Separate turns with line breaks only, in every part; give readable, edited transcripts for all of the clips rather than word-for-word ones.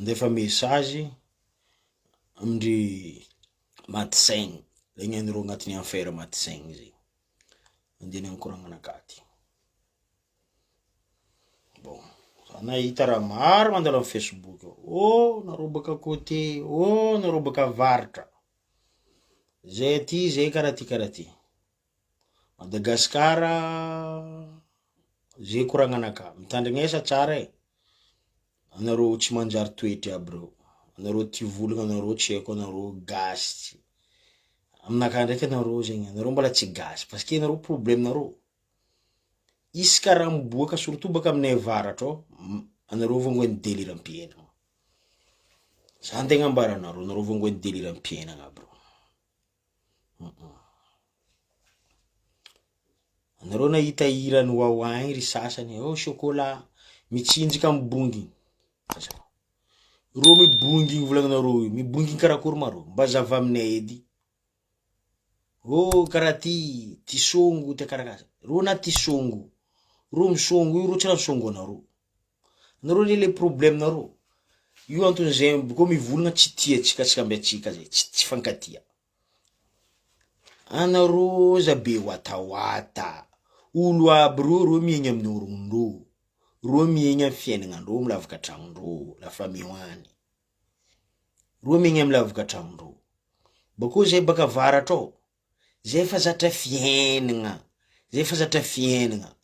Andefa message amindry matin legny anareo agnatin'ny affaire matin zay. Andena nikoragna akaty. Bon, nahita raha maro mandalo amin'ny Facebook. Oh, nareo baka côté, oh, nareo baka avaratra. Zay ty, zay karaha ty. Madagasikara, zay koragnanaka. Mitandrinesa tsara e. Anareo tsy manjary toetry aby reo. Anareo ty volagna anareo tsy haiko anareo gasy. Aminaka ndraiky anareo zegny, anareo mbola tsy gasy parce que anareo problème nareo. Isaka raha miboaka surtout baka aminay avaratra ao, anareo vongoany deliram-piainana. Zany tegna ambara anareo vongoany deliram-piainana bro. Anareo nahita hirany wawain ry sasany, oh chocolat, mitsinjika mibongy. Ro mibongy volagnareo, mibongy karakory maro, mba zava aminay edy. Oh karaha ty songo ty karakasa. Ro na ty songo. Ro misongo io ro tsy raha songo anareo. Anareo le problème nareo. Io anton'izay boko mivolagna tsy tiatsika ambiatsika zay, tsy fankatia. Anareo zabe watawata. Olo aby ro miegna amin'ny orondro. Ro miegna amin'ny fiainagnandro milavaka tragndro, la famille hoany. Ro miegna amin'ny lavaka tragndro. Bako zay baka avaratra ao. Zay fa zatra fiainagna. Zay fa zatra fiainagna.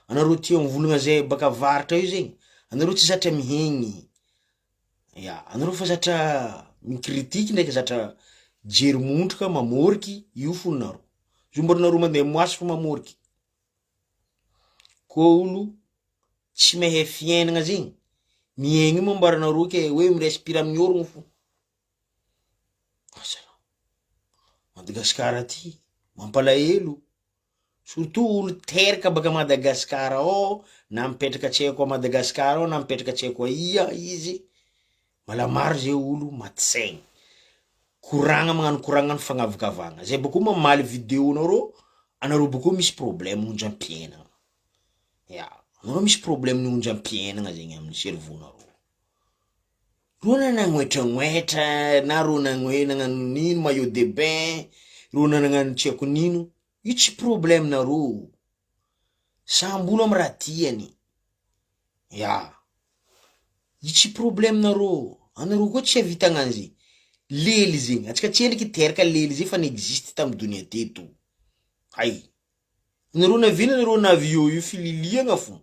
Anareo tia mivolagna zay baka avaratra io zegny. Anareo tsy zatra mihegny. Ya, anareo fa zatra mikritika ndraiky zatra jery montraka mamoriky io fonareo. Zombarinareo mandeha moasy fa mamoriky. Ko olo tsy mahay fiainagna zegny, miegny mambaranareo ke hoe mirespira amin'ny orogno fo. Madagasikara ty mampalahelo. Surtout olo teraka baka Madagasikara ao, na mipetraka tsy haiko a Madagasikara ao, na mipetraka tsy haiko aia izy. Mala maro zay olo maty saigny. Koragna magnano koragna ny fagnavakavagna. Zay bako mamaly vidéo nareo, anareo bako misy problème onjam-piainagna. Ya, anareo misy problème onjam-piainagna zegny amin'ny cerveau nareo. Ro nanagnoetragnôetra, na ro nagnano nino maillot de bain, ro nagnano tsy haiko nino, io tsy problème nareo. Sambolo amy raha tiany. Ya, io tsy problème nareo. Anareo koa tsy havita agnanjy. Lely zegny, atsika tsy endriky teraka lely zay fa n'existe tamy donia teto. Hay. Anareo navina anareo navy io fililiagna fo.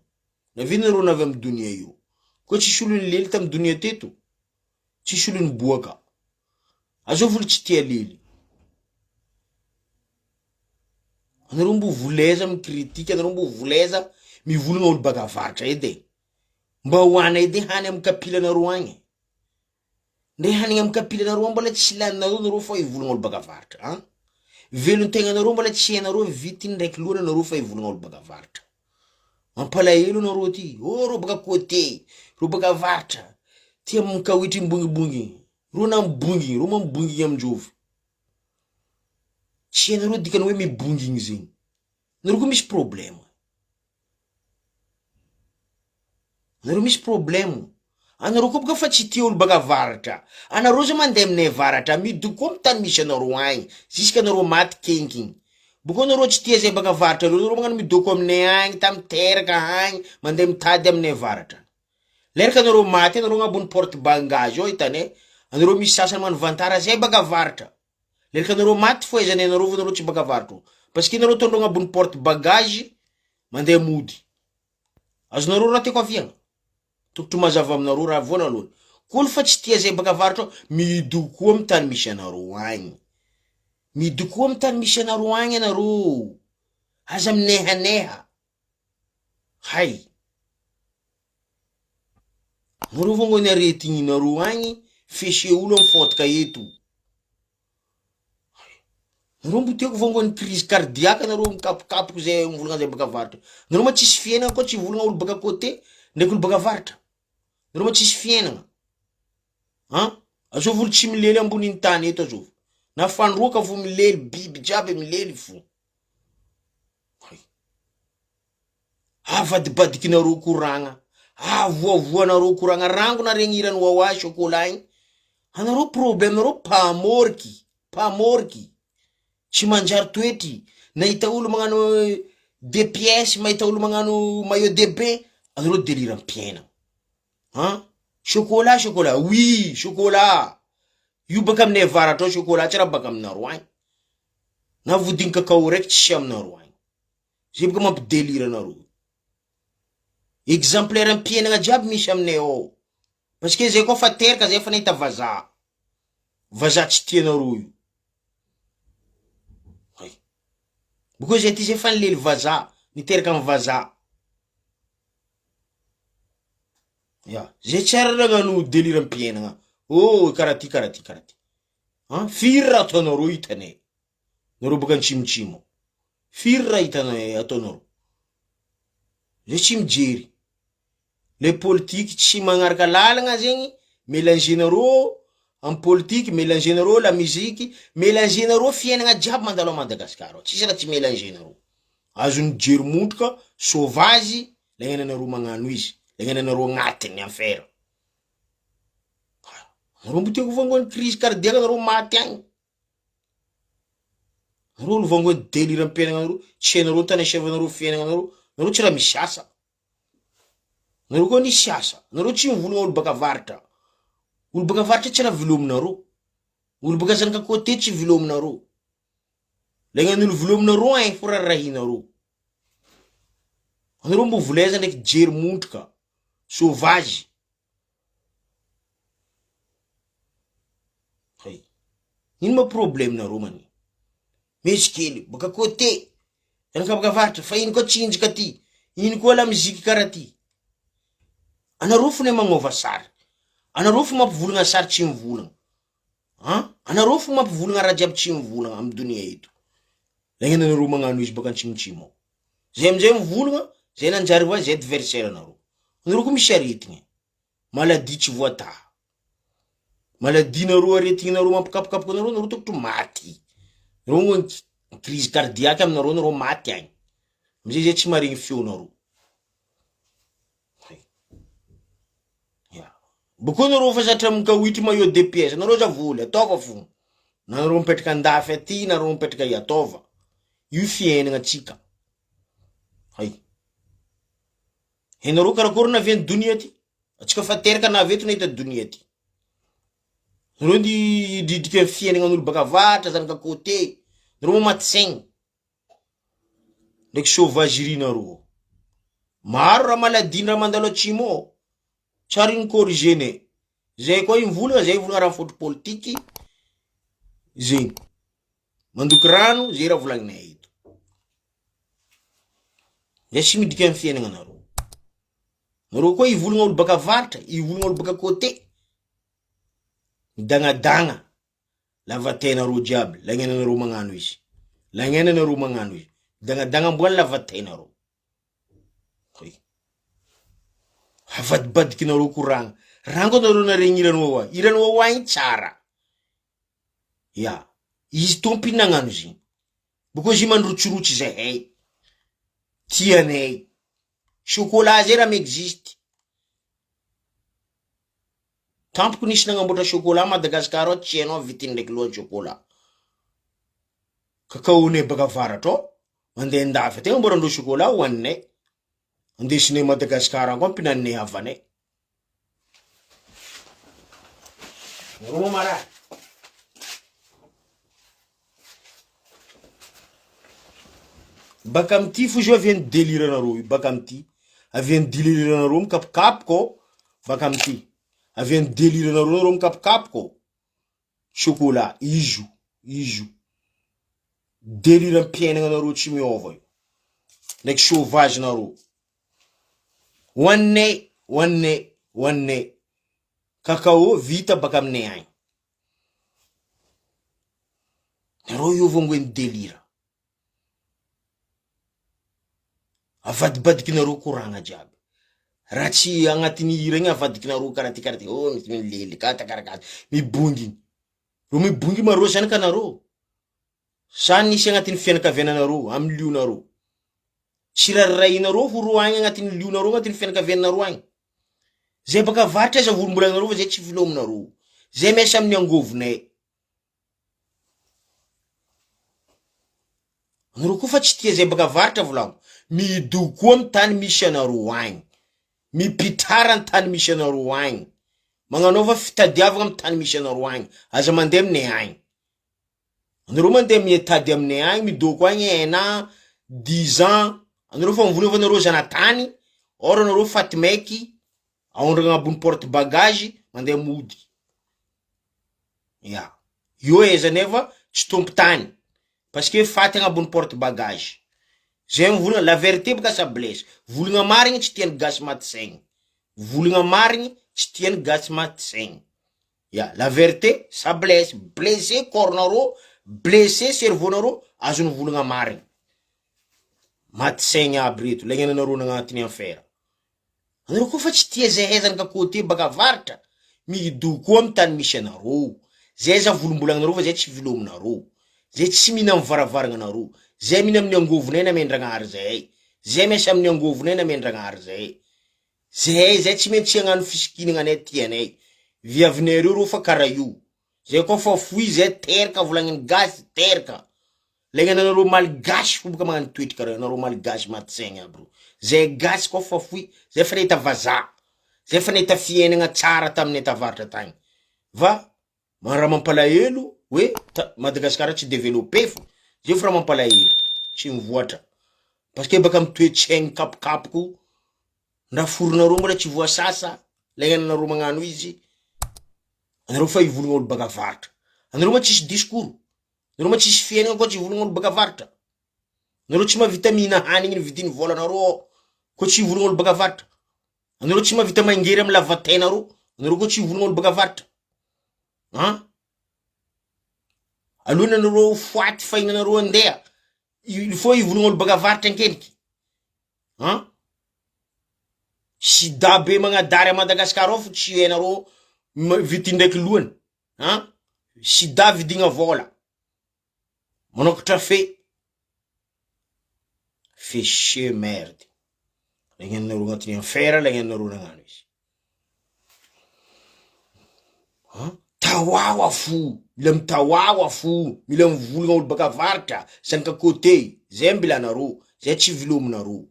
Navina anareo navy amy donia io. Koa tsisy olo lely tamy donia teto. Tsisy olo niboaka. Azo volo tsy tia lely. Anareo mbo voleza mikritika, anareo mbo voleza mivolagna olo baka avaratra edy. Mba hoana edy hany amy kapila anareo agny. Ndre hanigna amy kapila anareo mbola tsy laninareo nareo fa ivolagna olo baka avaratra, hein? Velon-tegna anareo mbola tsy hainareo vitiny ndraiky lohany anareo fa ivolagna olo baka avaratra. Mampalahelo anareo ty. Oh ro baka côté, ro baka avaratra. Tia mikawitry mbongibongy. Ro na mbongy, ro mambongy amindrovy. Tsy hainareo dikany hoe mibongy igny zegny. Anareo koa misy problème. Anareo misy problème. Anareo koa baka fa tsy tia olo baka avaratra. Anareo zay mandeha aminay avaratra, midoko amy tany misy anareo agny, ziska anareo maty kenkiny. Boko anareo tsy tia zay baka avaratra, anareo magnano midoko aminay agny, tamy teraka agny, mandeha mitady aminay avaratra. Leraka anareo maty, anareo agnabony porte bagage ao hitane, anareo misy sasany magnano vantara zay baka avaratra. Leraka anareo maty foezany anareo anareo tsy baka avaratra. Parce que anareo tondro agnabony porte bagage, mandeha mody. Azonareo raha tiako aviagna. Tokotry mazava aminareo raha voanaloany. Kolo fa tsy tia zay baka avaratra, midoko amy tany misy anareo agny. Midoko amy tany misy anareo agny anareo. Aza minehaneha. Hay. Anareo vongony aretigny nareo agny, fesy olo amy fotaka eto. Anareo mbo tiako vongony crise cardiaque anareo mikapokapoky zay mivolagna zay baka avaratra. Anareo ma tsisy fiainagna koa tsy volagna olo baka côté, ndraiky olo baka avaratra. Anareo ma tsisy fiainagna. Hein? Azo volo tsy milely ambonin'ny tany eto azo. Na fandroaka vo milely, biby jiaby milely fo. Avadibadikinareo koragna. voavoanareo koragna rangona regny irany wawa chocolat igny. Anareo problème nareo pamorky tsy manjary toetry. Nahita olo magnano DPS, mahita olo magnano maillot de bain, anareo délire ampiaina. Chocolat oui chocolat io baka aminay avaratra ao chocolat tsy raha baka aminareo agny. Na vodiny kakao raiky tsy aminareo agny. Zay baka mampidélire anareo. Exemplaire ampiainagna jiaby misy aminay ao. Parce que zay koa fa teraka zay fa nahita vazaha tsy tianareo io. Boko zay ty zay fa nilely vazaha, niteraka amy vazaha. Zay tsara nagnano délire ampiainagna. Karaty. Firy raha ataonareo hitanay. Nareo baka antsimitsimo. Firy raha hitanay ataonareo. Zay tsy mijery. Le politique tsy magnaraka lalagna zegny, mélangenareo am politique, mélangenareo la musique, mélangenareo fiainagna jiaby mandalo a Madagasikara. Tsisy raha tsy mélangenareo. Azony jery montroka, sauvage, lagnenanareo magnano izy. Lagnenanareo agnatiny affaire. Nareo mbo tiako vangony crise cardiaque nareo maty agny. Nareo olo vangony délire ampiainagna nareo, tsy hainareo tany asiavanareo fiainagna nareo tsy raha misy asa. Nareo koa nisy asa. Nareo tsy mivolagna olo baka avaratra. Olo baka avaratra tsy raha vilominareo. Olo baka zanaka côté tsy vilominareo. Lagnan'olo vilominareo agny fo rarahinareo. Nareo mbo volaiza ndraiky jery montroka, sauvage. Ino ma problème nareo mani? Misy kely baka côté zanaka baka avaratra fa ino koa tsinjika ty, ino koa la musique karaha ty. Anareo fo ne magnova sary. Anareo fo mampivolagna sary tsy mivolagna. Anareo fo mampivolagna raha jiaby tsy mivolagna amy dunia eto. Lagnenanareo magnano izy baka antsimitsimo. Zay amizay mivolagna, zay nanjary va zay adversaire anareo. Anareo koa misy aretigny. Maladie tsy voata. Maladie-nareo aretigny-nareo mampikapokapoka nareo tokotro maty. Nareo crise cardiaque aminareo nareo maty agny. Amizay zay tsy maregny feonareo. Boko nareo fa zatra mikawitry maillot de pièce, nareo za voly ataova fo. Nareo mipetraka andafy aty, nareo mipetraka ataova. Io fiainagna atsika. Henareo karakory naviany dunia ty. Atsika fa teraka naveto nahita dunia ty. Nareo didika amy fiainagnan'olo baka avaratra, zanaka côté. Nareo maty saigny. Ndraiky sauvagerie nareo. Maro raha maladiny raha mandalo atsimo ao. Tsara iny corrigene. Zay koa iny volagna, zay volagna raha fotry politique. Zay. Mandoky rano, zay raha volagninay eto. Zay tsy midika amy fiainagna nareo. Nareo koa ivolagna olo baka avaratra, ivolagna olo baka côté. Midagnadagna. Lavatenareo jiaby, lagnenanareo magnano izy. Lagnenanareo magnano izy. Midagnadagna amboany lavatenareo. Havadibadikinareo koragna. Rango nareo naregny irany wawa. Irany wawa iny tsara. Izy tompi nagnano izy. Boko izy mandrotsirotsy zahay. Tianay. Chocolat zay raha m'existe. Tampoko nisy nagnamboatra chocolat Madagasikara ao tsy hainao vitiny ndraiky loha chocolat. Kakaonay baka avaratra ao. Mandeha andafy tegna mborandreo chocolat hoaninay. Andesinay Madagasikara koa ampinanay havanay. Nareo mara. Baka amty fo izy aviany délire nareo, baka amty. Aviany délire nareo mikapokapoko, baka amty. Aviany délire nareo mikapokapoko. Chocolat, izo. Délire ampiainagna nareo tsy miova io. Ndraiky sauvage nareo. Hoaninay. Kakao vita baka aminay agny. Nareo io vongoeny délire. Avadibadikinareo koragna jiaby. Raha tsy agnatiny hira igny avadikinareo karaty. Misy milely karakara. Mibongy. Ro mibongy mareo zanaka nareo. Sa nisy agnatiny fianakaviananareo, amy lionareo. Tsy rarirahinareo fo ro agny agnatiny lionareo, agnatiny fianakavianareo agny. Zay baka varitra za volombolanareo fa zay tsy filominareo. Zay miasa amin'ny angovonay. Anareo koa fa tsy tia zay baka varitra volamo. Mido koa amy tany misy anareo agny. Mipitrara ny tany misy anareo agny. Magnanaova fitadiavagna amy tany misy anareo agny. Aza mandeha aminay agny. Anareo mandeha mitady aminay agny, midoko agny 1 an, 10 ans. Anareo fa mivola fa anareo zanatany, or anareo faty maiky, aondragna ambony porte bagage, mandeha mody. Ya. Io eza nefa tsy tompo tany. Parce que faty ambony porte bagage. Zay mivolagna la vérité baka sa blesse. Volagna marigny tsy tiany gasy maty saigny. Volagna marigny tsy tiany gasy maty saigny. Ya, la vérité sa blesse. Blessé corps-nareo, blessé cerveau-nareo, azony volagna marigny. Maty saigny aby reto, lagnenanareo nagnatiny affaire. Anareo koa fa tsy tia zay hezana ka côté baka varitra, mido koa amy tany misy anareo. Zay za volombolanareo fa zay tsy vilominareo. Zay tsy mihina amy varavaragnanareo. Zay mihina amin'ny angovonay na mendragnahary zay. Zay miasa amin'ny angovonay na mendragnahary zay. Zay tsy maintsy hagnano fisikinagna anay tianay. Viavinay reo fa karaha io. Zay koa fa foy zay teraka volagniny gasy teraka. Lagnanareo malgasy fo baka magnano toetry karaha nareo malgasy maty saigny aby ro. Zay gasy koa fa foy, zay fa nahita vazaha. Zay fa nahita fiainagna tsara taminay tavaratra tagny. Va raha mampalahelo hoe Madagasikara tsy développé fo. Zay fa raha mampalahelo, tsy mivoatra. Parce que baka mitoetsaigny kapokapoko, ndra foronareo mbola tsy voasasa, lagnanareo magnano izy. Anareo fa ivolagna olo baka varitra. Anareo ma tsisy discours. Anareo ma tsisy fiainagna koa tsy ivolagna olo baka varitra. Anareo tsy mavita mihina hanigny ny vidiny volanareo koa tsy ivolagna olo baka varitra. Anareo tsy mavita mangery amy lavatenareo, anareo koa tsy ivolagna olo baka varitra. Alohana anareo foaty fahinanareo andeha, il faut ivolagna olo baka varitra ankeniky. Sida be magnadary a Madagasikara ao fo tsy hainareo vity ndraiky lohany. Sida vidigna vola. Manokatra fe chier merde. Lagnenanareo agnatiny affaire, lagnenanareo nagnano izy. Tawawa fo, mila mitawawa fo, mila mivolagna olo baka varitra, zanaka côté, zay mbilanareo, zay tsy vilominareo.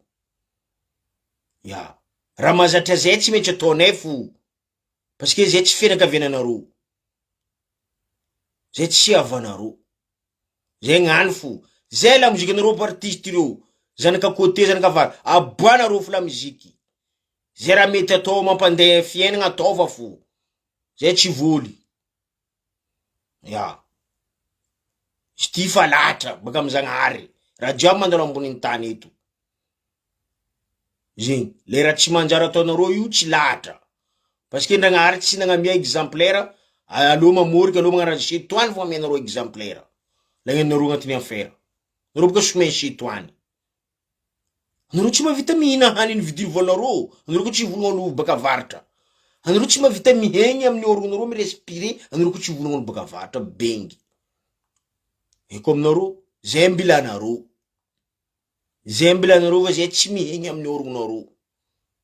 Ya, raha mahazatra zay tsy maintsy ataonay fo, parce que zay tsy fianakaviananareo, zay tsy havanareo, zay gnany fo. Zay la mozikanareo partiste reo, zanaka côté, zanaka vary, aboanareo fo la moziky. Zay raha mety atao mampandeha fiainagna ataova fo, zay tsy voly. Ya, ty fa latra baka amy Zagnahary, raha jiaby mandalo ambonin'ny tany eto. Zegny, le raha tsy manjary ataonareo io tsy latra. Parce que Ndragnahary tsy nagnamia exemplaire, alo mamorika, alo magnaraha setoany fo amianareo exemplaire. Lagnenareo agnatiny affaire. Nareo baka somay setoany. Anareo tsy mavita mihina haniny vidiny volanareo, anareo koa tsy ivolagna olo baka varitra. Anareo tsy mavita mihegny amin'ny organareo mirespire, anareo koa tsy ivolagna olo baka varitra bengy. Eko aminareo, zay mbilanareo. Zay mbilanareo fa zay tsy mihegny amin'ny organareo.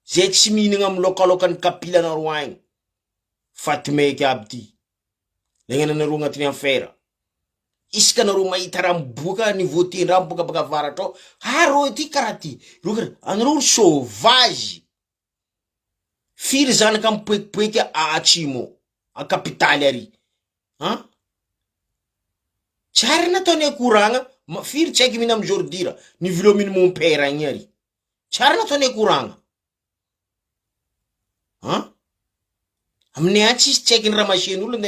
Zay tsy mihinagna amin'ny lokalokany kapilanareo agny. Faty maiky aby ty. Lagnenanareo agnatiny affaire. Isaka nareo mahita raha miboaka niveau ten-draha miboaka baka varatra ao, rô ty karaha ty. Anareo sauvage. Firy zanaka mipoekipoeky atsimo, a kapitaly ary. Tsary nataonay koragna, firy tsy haiky mihina amy jordira, ny vilominy mon père agny ary. Tsary nataonay koragna. Aminay tsy isy tsy haiky ny raha masen'olo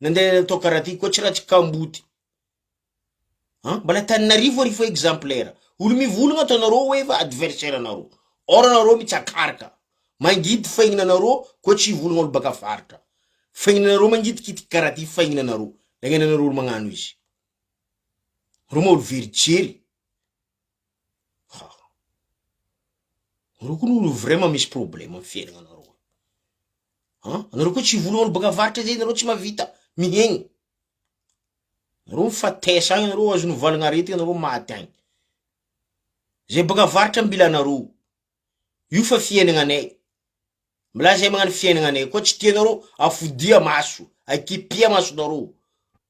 nandeha natao karaha ty, koa tsy raha tsy kamboty. Mbala Taninarivo ary fa exemplaire. Olo mivolagna ataonareo hoe fa adversaire anareo. Or anareo mitsakaraka. Mangidy fahignanareo koa tsy ivolagna olo baka varitra. Fahignanareo mangidikitiky karaha ty fahignanareo. Lagnenanareo olo magnano izy. Reo ma olo verijery. Reo koa olo vraiment misy problème amy fiaignanareo. Anareo koa tsy ivolagna olo baka varitra zay, anareo tsy mavita mihegny. Anareo mifatesa agny, anareo azony valagna arety, anareo maty agny. Zay baka varitra mbilanareo. Io fa fiainagnanay. Mila zay magnano fiainagnane koa tsy tianareo afodia maso, akipia masonareo.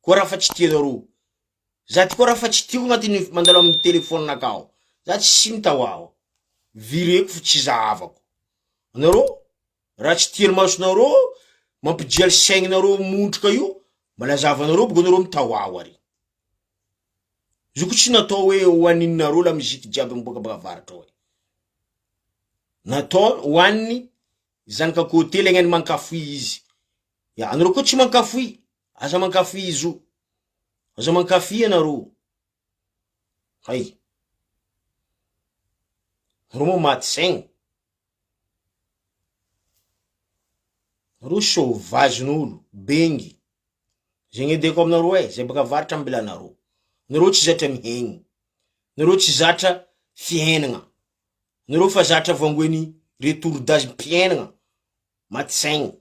Koa raha fa tsy tianareo. Za ty koa raha fa tsy tiako agnatiny mandalo amin'ny telefone nakao. Za tsy mitahoao. Vireko fo tsy zahavako. Anareo raha tsy tiany masonareo, mampijaly saigninareo montroka io, malazavanareo boka anareo mitahoao ary. Zoko tsy natao hoe hoaninareo la miziky jiaby miboaka baka avaratra hoe. Natao hoaniny zanaka côté le gnany mankafoy izy. Ya anareo koa tsy mankafoy, aza mankafoy izy io. Aza mankafoy anareo. Hay. Anareo moa maty saigny. Anareo sauvagen'olo, bengy. Zegny edeko aminareo e, zay baka avaratra ambilanareo. Anareo tsy zatra mihegny. Anareo tsy zatra fiainagna. Anareo fa zatra vangoeny retour d'âge mpiainagna. Maty saigny.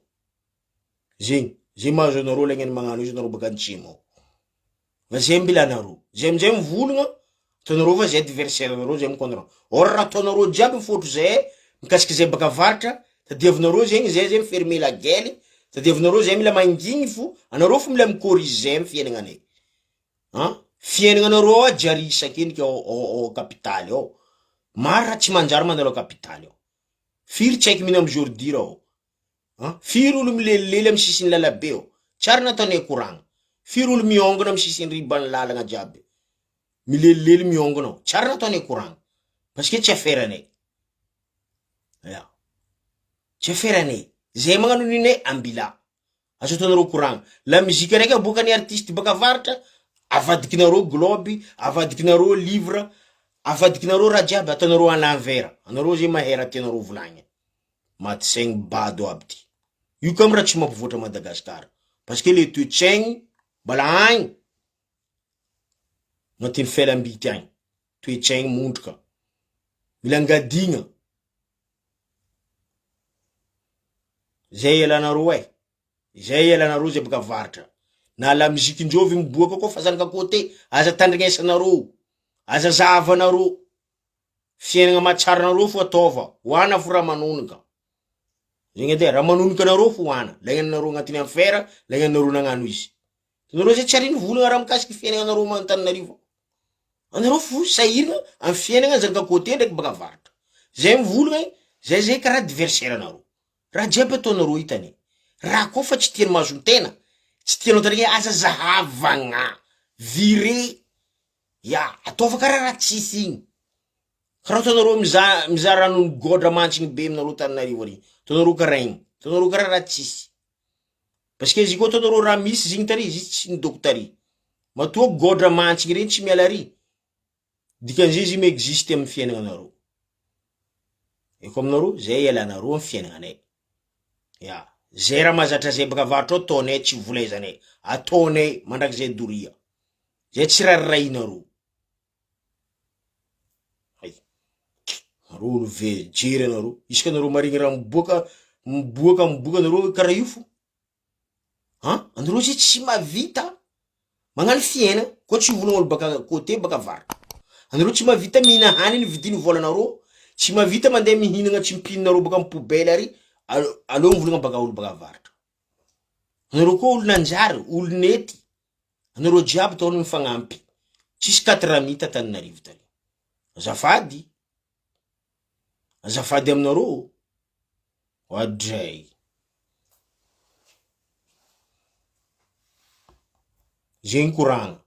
Zegny, zay mahazo anareo la gnany magnano izy anareo baka antsimo. Va zay ambilanareo. Zay amizay mivolagna, ataonareo fa zay adversaire anareo zay mikondra. Or raha ataonareo jiaby mifotro zay, mikasiky zay baka avaratra, tadiavinareo zegny zay mifermer la gueule, tadiavinareo zay mila mangigny fo, anareo fo mila micorrige zay amy fiainagnane. Fiainagnanareo jary isaky ao capitale ao. Maro raha tsy manjary mandalo capitale ao. Firy tsaiky mino am'jordi rao. Firy olo milelilely amy sisiny lalabe ao. Tsary nataone koragna. Firy olo miongona amy sisiny ribany lalagna jiaby. Milelilely miongona ao. Tsary nataone koragna. Parce que tsy aferane. Ya. Tsy aferane. Zay magnano nine ambila. Azo ataonareo koragna. La muzika raiky aboakany artiste baka avaratra, avadikinareo globe, avadikinareo livre, avadikinareo raha jiaby ataonareo à l'envers. Anareo zay mahera tianareo volagna. Maty saigny bado aby ty. Io kam raha tsy mampivoatra Madagasikara. Parce que le toe-tsaigny mbala agny. Agnatiny fialam-bity agny. Toe-tsaigny montroka. Mila angadigna. Zay ialanareo e. Zay ialanareo zay baka avaratra. Na la muzikindreo miboaka koa fa zanaka côté, aza tandrignesanareo. Aza zahavanareo. Fiainagna matsaranareo fo ataova. Hoana fo raha manonika. Zegny edy raha manonika anareo fo hoana. Laignanareo agnatiny affaire, laignanareo nagnano izy. Anareo zay tsy ariny volagna raha mikasiky fiainagnanareo manontanianarivo. Anareo fo sahiragna amy fiainagna zanaka côté ndraiky baka avaratra. Zay mivolagna, zay karaha adversaire anareo. Raha jiaby ataonareo hitany. Raha koa fa tsy tiany mahazo tena, tsy tianao tariky aza zahavagna. Vire. Ya, ataova karaha raha tsisy igny. Karaha ataonareo mizaha ranony godra mantsiny be aminareo Tananarivo ary. Ataonareo karaha igny. Ataonareo karaha raha tsisy. Parce que izy koa ataonareo raha misy zigny tary, izy tsy nidoko tary. Matoa godra mantsiny reny tsy miala ary. Dikan'izay izy mi-existe amy fiainagnanareo. Eko aminareo, zay ialanareo amy fiainagnanay. Ya. Zay raha mahazatra zay baka avaratra ao ataonay tsy volaizanay. Ataonay mandraky zay doria. Zay tsy rarirahinareo. Hay. Nareo olo vejery anareo. Isaka anareo marigny raha miboaka anareo karaha io fo. Anareo zay tsy mavita magnano fiaina, koa tsy volagna baka côté baka avaratra. Anareo tsy mavita mihina haniny vidiny volanareo, tsy mavita mandeha mihinagna tsy mipinareo baka amy poubelle ary. Aleo mivolagna baka olo baka avaratra. Anareo koa olo nanjary, olo nety. Anareo jiaby taony mifagnampy. Tsisy 4 mita Tananarivo tany. Azafady. Azafady aminareo. Oadray. Zegny koragna.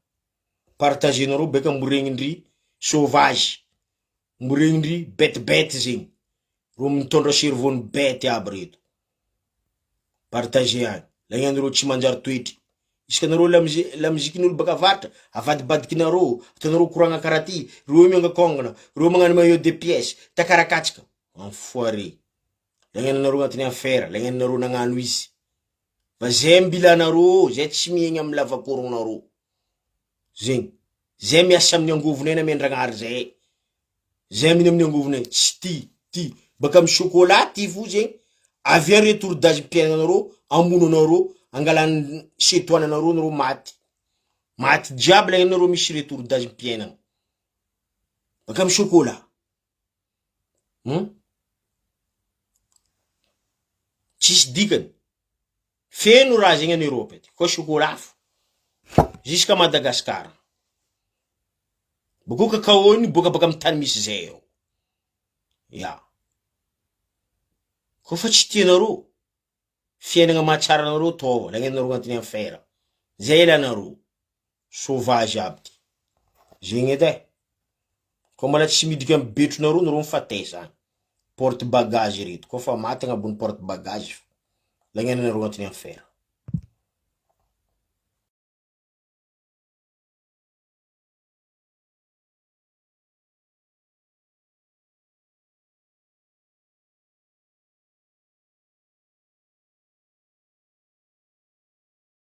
Partagenareo beka moregnindry sauvage. Moregnindry bête zegny. Ro mitondra cerveau-ny bête aby reto. Partager agny. Laignanareo tsy manjary toetry. Isaka anareo la muzikin'olo baka avaratra, avadibadikinareo, ataonareo koragna karaha ty, reo miongakongana, reo magnano maillot de pièce, takarakatsika. Enfoiré. Laignanareo agnatiny affaire, laignanareo nagnano izy. Fa zay ambilanareo, zay tsy miegny amy lavakoronareo. Zegny. Zay miasa amin'ny angovonay na miandragnary zay. Zay aminy amin'ny angovonay. Tsy ty. Baka amy chocolat ty fo zegny. Avy amy retour d'âge mpiaignanareo, amononareo, angalany setoananareo nareo maty. Maty jiaby laignanareo misy retour d'âge mpiaignana. Baka amy chocolat. tsisy dikany. Feno raha zegny en Europe aty, koa chocolat jusqu'à Madagascar. Boko cacao ni boka baka amy tany misy zay eo. Ya. Ko fa tsy tianareo fiainagna mahatsara anareo tao, lagnenareo agnatin'ny affaire. Zay ilanareo. Sauvage aby ty. Zegny edy e. Ko mbola tsy midika amy betronareo nareo mifatesa. Porte bagage reto. Ko fa maty agnabony porte bagage. Lagnenareo agnatin'ny affaire.